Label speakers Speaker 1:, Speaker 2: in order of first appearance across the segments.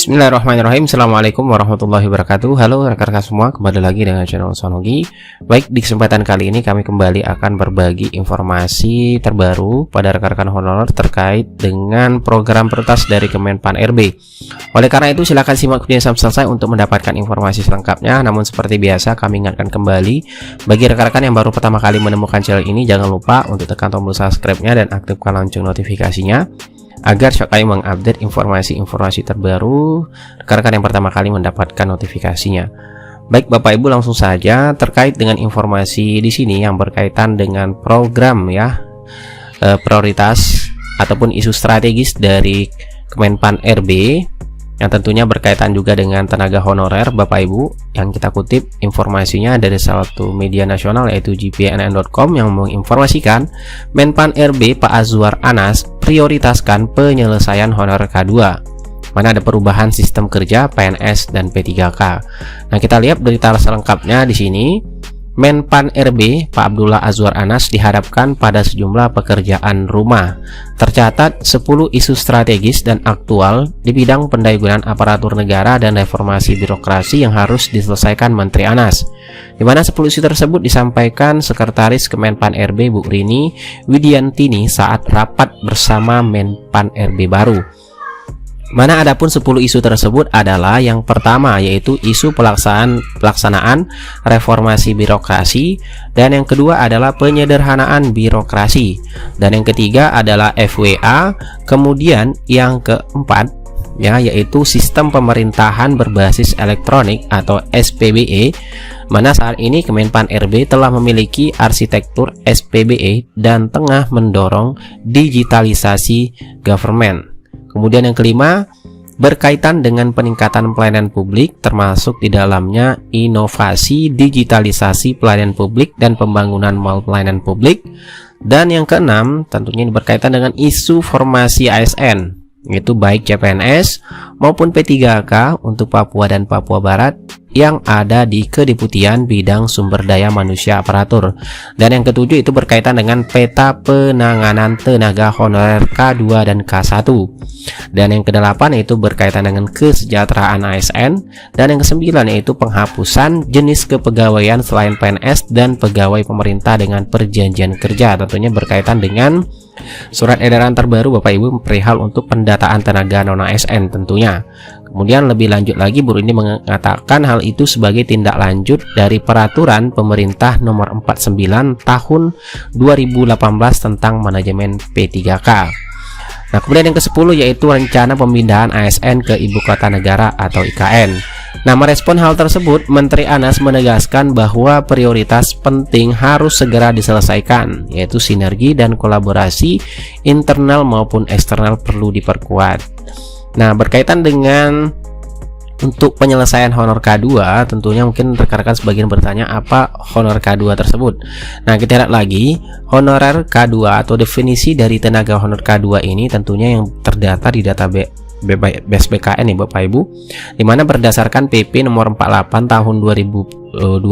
Speaker 1: Bismillahirrahmanirrahim. Assalamualaikum warahmatullahi wabarakatuh. Halo rekan-rekan semua, kembali lagi dengan channel Sonogi. Baik, di kesempatan kali ini kami kembali akan berbagi informasi terbaru pada rekan-rekan honorer terkait dengan program prioritas dari Kemenpan RB. Oleh karena itu silakan simak video sampai selesai untuk mendapatkan informasi selengkapnya. Namun seperti biasa kami ingatkan kembali bagi rekan-rekan yang baru pertama kali menemukan channel ini, jangan lupa untuk tekan tombol subscribe-nya dan aktifkan lonceng notifikasinya agar kami mengupdate informasi-informasi terbaru rekan-rekan yang pertama kali mendapatkan notifikasinya. Baik Bapak Ibu, langsung saja terkait dengan informasi di sini yang berkaitan dengan program prioritas ataupun isu strategis dari Kemenpan RB yang tentunya berkaitan juga dengan tenaga honorer Bapak Ibu, yang kita kutip informasinya dari salah satu media nasional yaitu gpnn.com yang menginformasikan Menpan RB Pak Azwar Anas prioritaskan penyelesaian honorer K2, mana ada perubahan sistem kerja PNS dan P3K. Nah, kita lihat berita selengkapnya di sini. Menpan RB Pak Abdullah Azwar Anas dihadapkan pada sejumlah pekerjaan rumah. Tercatat 10 isu strategis dan aktual di bidang pendayaan aparatur negara dan reformasi birokrasi yang harus diselesaikan Menteri Anas, di mana 10 isu tersebut disampaikan Sekretaris Kemenpan RB Bu Rini Widiantini saat rapat bersama Menpan RB baru. Mana adapun 10 isu tersebut adalah yang pertama yaitu isu pelaksanaan reformasi birokrasi, dan yang kedua adalah penyederhanaan birokrasi, dan yang ketiga adalah FWA, kemudian yang keempat yaitu sistem pemerintahan berbasis elektronik atau SPBE, mana saat ini Kemenpan RB telah memiliki arsitektur SPBE dan tengah mendorong digitalisasi government. Kemudian yang kelima berkaitan dengan peningkatan pelayanan publik, termasuk di dalamnya inovasi digitalisasi pelayanan publik dan pembangunan mall pelayanan publik. Dan yang keenam tentunya berkaitan dengan isu formasi ASN, yaitu baik CPNS maupun P3K untuk Papua dan Papua Barat yang ada di Kedeputian Bidang Sumber Daya Manusia Aparatur. Dan yang ketujuh itu berkaitan dengan peta penanganan tenaga honorer K2 dan K1. Dan yang kedelapan yaitu berkaitan dengan kesejahteraan ASN. Dan yang kesembilan yaitu penghapusan jenis kepegawaian selain PNS dan pegawai pemerintah dengan perjanjian kerja, tentunya berkaitan dengan surat edaran terbaru Bapak Ibu perihal untuk pendataan tenaga non ASN tentunya. Kemudian lebih lanjut lagi Bu ini mengatakan hal itu sebagai tindak lanjut dari peraturan pemerintah nomor 49 tahun 2018 tentang manajemen P3K. Nah, kemudian yang ke-10 yaitu rencana pemindahan ASN ke Ibu Kota Negara atau IKN. Nah, merespon hal tersebut, Menteri Anas menegaskan bahwa prioritas penting harus segera diselesaikan, yaitu sinergi dan kolaborasi internal maupun eksternal perlu diperkuat. Nah, berkaitan dengan untuk penyelesaian honor K2, tentunya mungkin rekan-rekan sebagian bertanya apa honor K2 tersebut. Nah, kita lihat lagi honorer K2 atau definisi dari tenaga honor K2 ini tentunya yang terdata di database BKN ya Bapak Ibu, dimana berdasarkan PP nomor 48 tahun 2005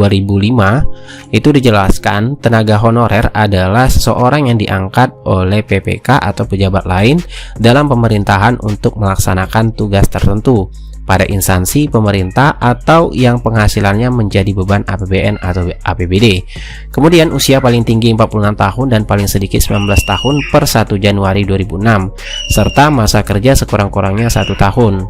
Speaker 1: itu dijelaskan tenaga honorer adalah seseorang yang diangkat oleh PPK atau pejabat lain dalam pemerintahan untuk melaksanakan tugas tertentu pada instansi pemerintah atau yang penghasilannya menjadi beban APBN atau APBD. Kemudian usia paling tinggi 46 tahun dan paling sedikit 19 tahun per 1 Januari 2006 serta masa kerja sekurang-kurangnya 1 tahun.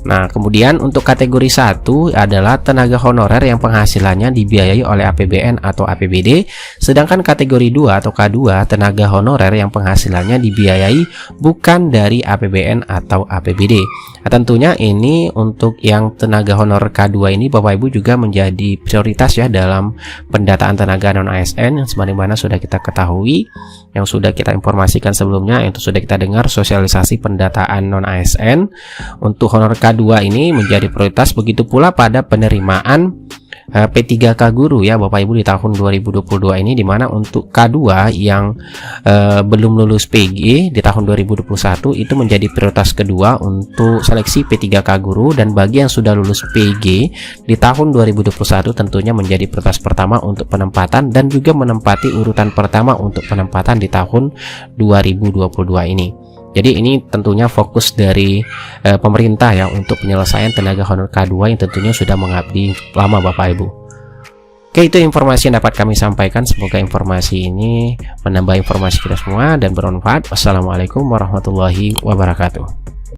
Speaker 1: Nah, kemudian untuk kategori 1 adalah tenaga honorer yang penghasilannya dibiayai oleh APBN atau APBD, sedangkan kategori 2 atau K2 tenaga honorer yang penghasilannya dibiayai bukan dari APBN atau APBD. Nah, tentunya ini untuk yang tenaga honorer K2 ini Bapak Ibu juga menjadi prioritas ya dalam pendataan tenaga non ASN yang sebagaimana sudah kita ketahui, yang sudah kita informasikan sebelumnya, yang sudah kita dengar sosialisasi pendataan non ASN. Untuk honor K2 ini menjadi prioritas, begitu pula pada penerimaan P3K guru ya Bapak Ibu di tahun 2022 ini, dimana untuk K2 yang belum lulus PG di tahun 2021 itu menjadi prioritas kedua untuk seleksi P3K guru, dan bagi yang sudah lulus PG di tahun 2021 tentunya menjadi prioritas pertama untuk penempatan dan juga menempati urutan pertama untuk penempatan di tahun 2022 ini. Jadi ini tentunya fokus dari pemerintah ya untuk penyelesaian tenaga honor K2 yang tentunya sudah mengabdi lama Bapak Ibu. Oke, itu informasi yang dapat kami sampaikan. Semoga informasi ini menambah informasi kita semua dan bermanfaat. Wassalamualaikum warahmatullahi wabarakatuh.